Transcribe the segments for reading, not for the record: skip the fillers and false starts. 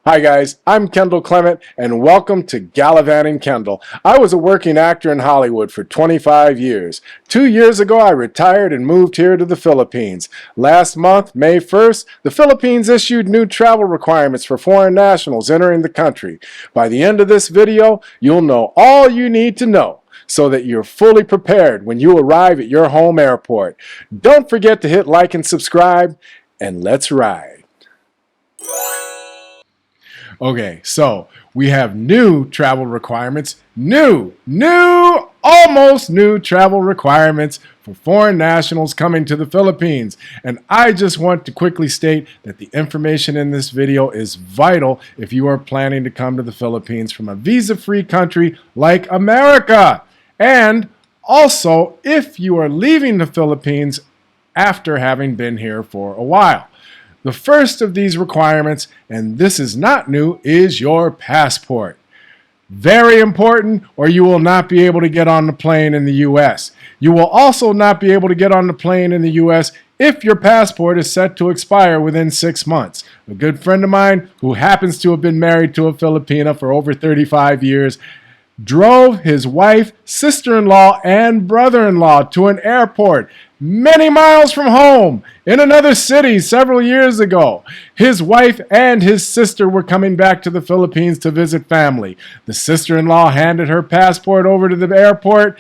Hi guys, I'm Kendall Clement and welcome to Gallivanting Kendall. I was a working actor in Hollywood for 25 years. 2 years ago I retired and moved here to the Philippines. Last month, May 1st, the Philippines issued new travel requirements for foreign nationals entering the country. By the end of this video, you'll know all you need to know so that you're fully prepared when you arrive at your home airport. Don't forget to hit like and subscribe, and let's ride. Okay, so we have new travel requirements, almost new travel requirements for foreign nationals coming to the Philippines. And I just want to quickly state that the information in this video is vital if you are planning to come to the Philippines from a visa-free country like America. And also, if you are leaving the Philippines after having been here for a while. The first of these requirements, and this is not new, is your passport. Very important, or you will not be able to get on the plane in the U.S. You will also not be able to get on the plane in the U.S. if your passport is set to expire within 6 months. A good friend of mine, who happens to have been married to a Filipina for over 35 years, drove his wife, sister-in-law, and brother-in-law to an airport many miles from home in another city several years ago. His wife and his sister were coming back to the Philippines to visit family. The sister-in-law handed her passport over to the airport,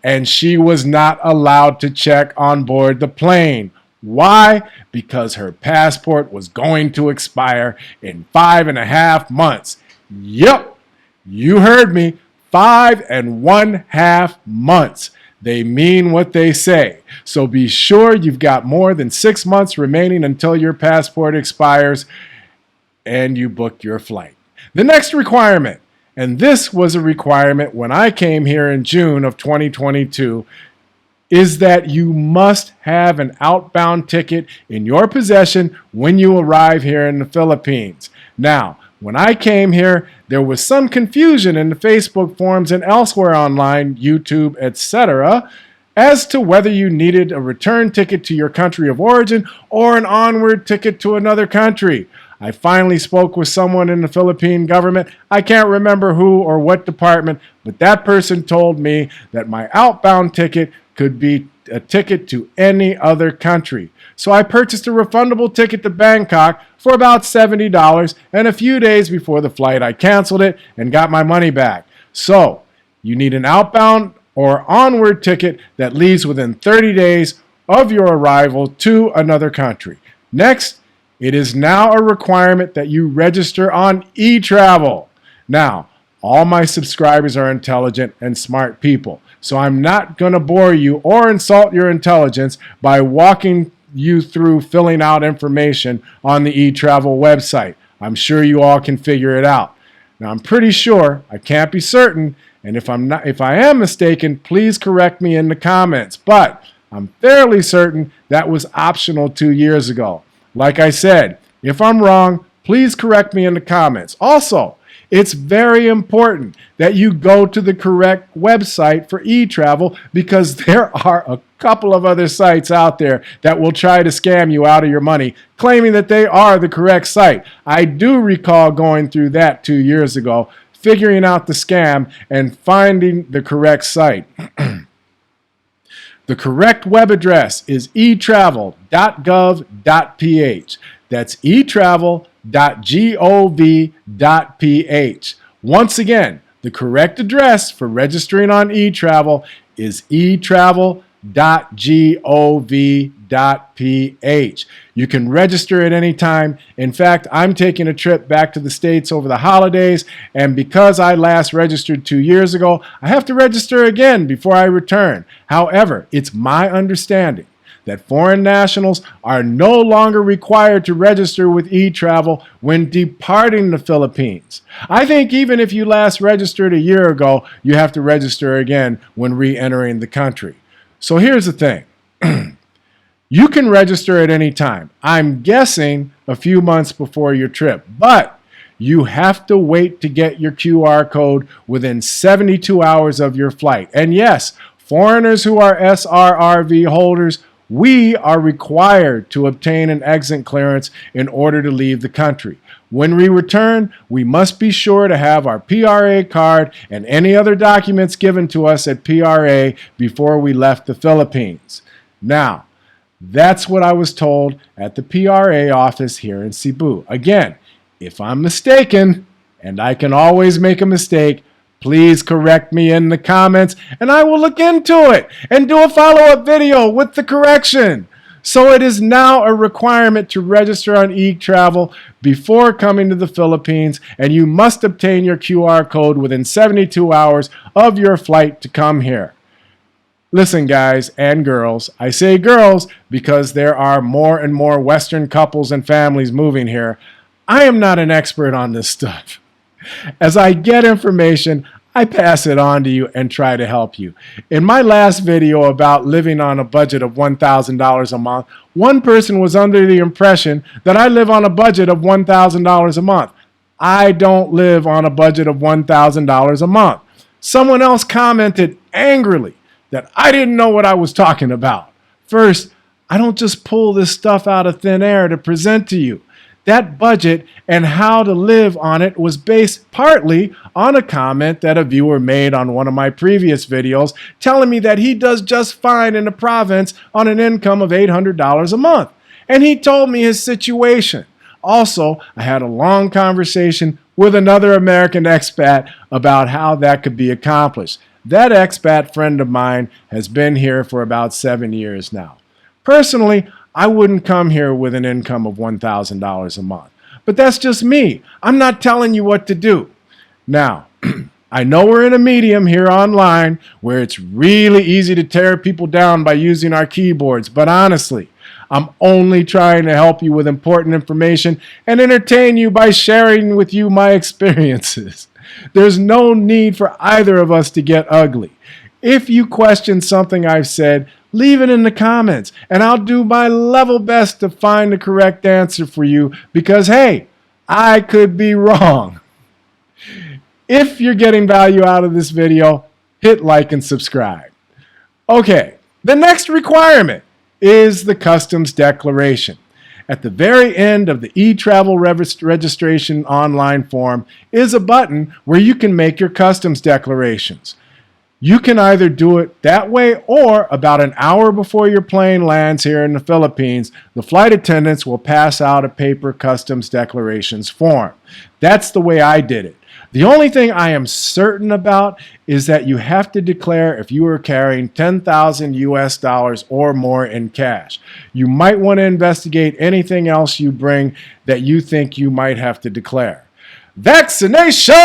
and she was not allowed to check on board the plane. Why? Because her passport was going to expire in 5.5 months. Yep, you heard me. 5.5 months. They mean what they say. So be sure you've got more than 6 months remaining until your passport expires and you book your flight. The next requirement, and this was a requirement when I came here in June of 2022, is that you must have an outbound ticket in your possession when you arrive here in the Philippines. Now, when I came here, there was some confusion in the Facebook forums and elsewhere online, YouTube, etc., as to whether you needed a return ticket to your country of origin or an onward ticket to another country. I finally spoke with someone in the Philippine government. I can't remember who or what department, but that person told me that my outbound ticket could be a ticket to any other country. So I purchased a refundable ticket to Bangkok for about $70, and a few days before the flight I canceled it and got my money back. So you need an outbound or onward ticket that leaves within 30 days of your arrival to another country. Next, it is now a requirement that you register on Etravel. Now, all my subscribers are intelligent and smart people, so I'm not going to bore you or insult your intelligence by walking you through filling out information on the Etravel website. I'm sure you all can figure it out. Now, I'm pretty sure, I can't be certain, and if I am mistaken, please correct me in the comments, but I'm fairly certain that was optional 2 years ago. Like I said, if I'm wrong, please correct me in the comments. Also, it's very important that you go to the correct website for Etravel, because there are a couple of other sites out there that will try to scam you out of your money, claiming that they are the correct site. I do recall going through that 2 years ago, figuring out the scam and finding the correct site. The correct web address is etravel.gov.ph. That's etravel.gov.ph. Once again, the correct address for registering on Etravel is etravel.gov.ph. You can register at any time. In fact, I'm taking a trip back to the States over the holidays, and because I last registered 2 years ago, I have to register again before I return. However, it's my understanding that foreign nationals are no longer required to register with Etravel when departing the Philippines. I think even if you last registered a year ago, you have to register again when re-entering the country. So here's the thing. You can register at any time. I'm guessing a few months before your trip, but you have to wait to get your QR code within 72 hours of your flight. And yes, foreigners who are SRRV holders, we are required to obtain an exit clearance in order to leave the country. When we return, we must be sure to have our PRA card and any other documents given to us at PRA before we left the Philippines. Now, that's what I was told at the PRA office here in Cebu. Again, if I'm mistaken, and I can always make a mistake, please correct me in the comments and I will look into it and do a follow-up video with the correction. So it is now a requirement to register on Etravel before coming to the Philippines, and you must obtain your QR code within 72 hours of your flight to come here. Listen, guys and girls, I say girls because there are more and more Western couples and families moving here. I am not an expert on this stuff. As I get information, I pass it on to you and try to help you. In my last video about living on a budget of $1,000 a month, one person was under the impression that I live on a budget of $1,000 a month. I don't live on a budget of $1,000 a month. Someone else commented angrily that I didn't know what I was talking about. First, I don't just pull this stuff out of thin air to present to you. That budget and how to live on it was based partly on a comment that a viewer made on one of my previous videos telling me that he does just fine in the province on an income of $800 a month. And he told me his situation. Also, I had a long conversation with another American expat about how that could be accomplished. That expat friend of mine has been here for about 7 years now. Personally, I wouldn't come here with an income of $1,000 a month. But that's just me. I'm not telling you what to do. Now, I know we're in a medium here online where it's really easy to tear people down by using our keyboards, but honestly, I'm only trying to help you with important information and entertain you by sharing with you my experiences. There's no need for either of us to get ugly. If you question something I've said, leave it in the comments, and I'll do my level best to find the correct answer for you because, hey, I could be wrong. If you're getting value out of this video, hit like and subscribe. Okay, the next requirement is the customs declaration. At the very end of the Etravel registration online form is a button where you can make your customs declarations. You can either do it that way or about an hour before your plane lands here in the Philippines, the flight attendants will pass out a paper customs declarations form. That's the way I did it. The only thing I am certain about is that you have to declare if you are carrying 10,000 US dollars or more in cash. You might want to investigate anything else you bring that you think you might have to declare. Vaccinations!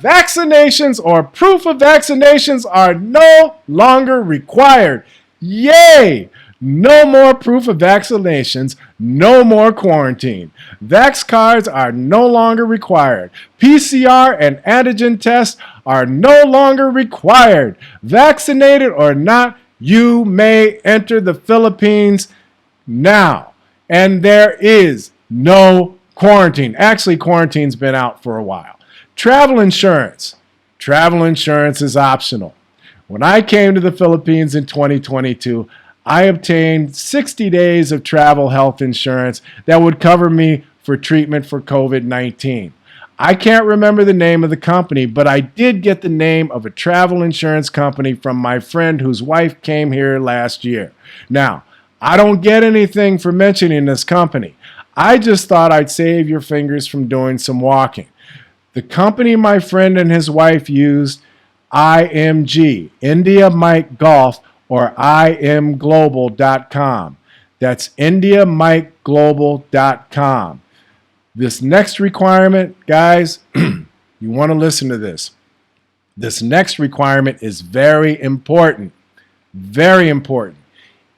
Vaccinations or proof of vaccinations are no longer required. Yay! No more proof of vaccinations, no more quarantine. Vax cards are no longer required. PCR and antigen tests are no longer required. Vaccinated or not, you may enter the Philippines now. And there is no quarantine. Actually, quarantine's been out for a while. Travel insurance. Travel insurance is optional. When I came to the Philippines in 2022, I obtained 60 days of travel health insurance that would cover me for treatment for COVID-19. I can't remember the name of the company, but I did get the name of a travel insurance company from my friend whose wife came here last year. Now, I don't get anything for mentioning this company. I just thought I'd save your fingers from doing some walking. The company my friend and his wife used, IMG, India Mike Golf, or imglobal.com. That's indiamikeglobal.com. This next requirement, guys, you want to listen to this. This next requirement is very important. Very important.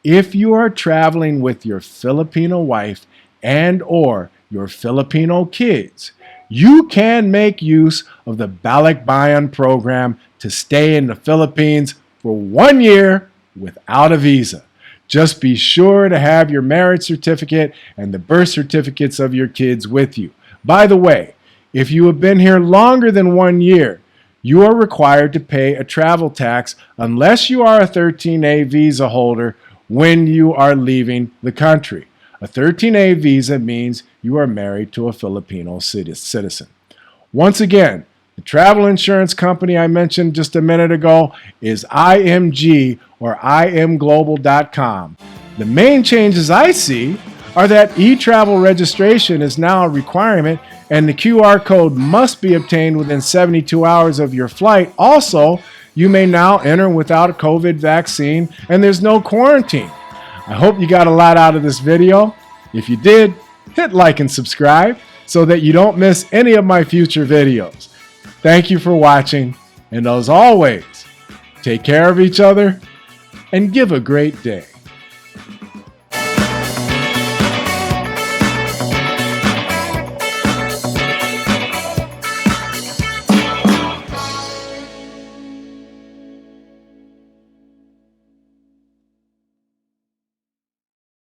If you are traveling with your Filipino wife and or your Filipino kids, you can make use of the Balikbayan program to stay in the Philippines for 1 year without a visa. Just be sure to have your marriage certificate and the birth certificates of your kids with you. By the way, if you have been here longer than 1 year, you are required to pay a travel tax unless you are a 13A visa holder when you are leaving the country. A 13A visa means you are married to a Filipino citizen. Once again, the travel insurance company I mentioned just a minute ago is IMG or imglobal.com. The main changes I see are that e-travel registration is now a requirement and the QR code must be obtained within 72 hours of your flight. Also, you may now enter without a COVID vaccine and there's no quarantine. I hope you got a lot out of this video. If you did, hit like and subscribe so that you don't miss any of my future videos. Thank you for watching, and as always, take care of each other and give a great day.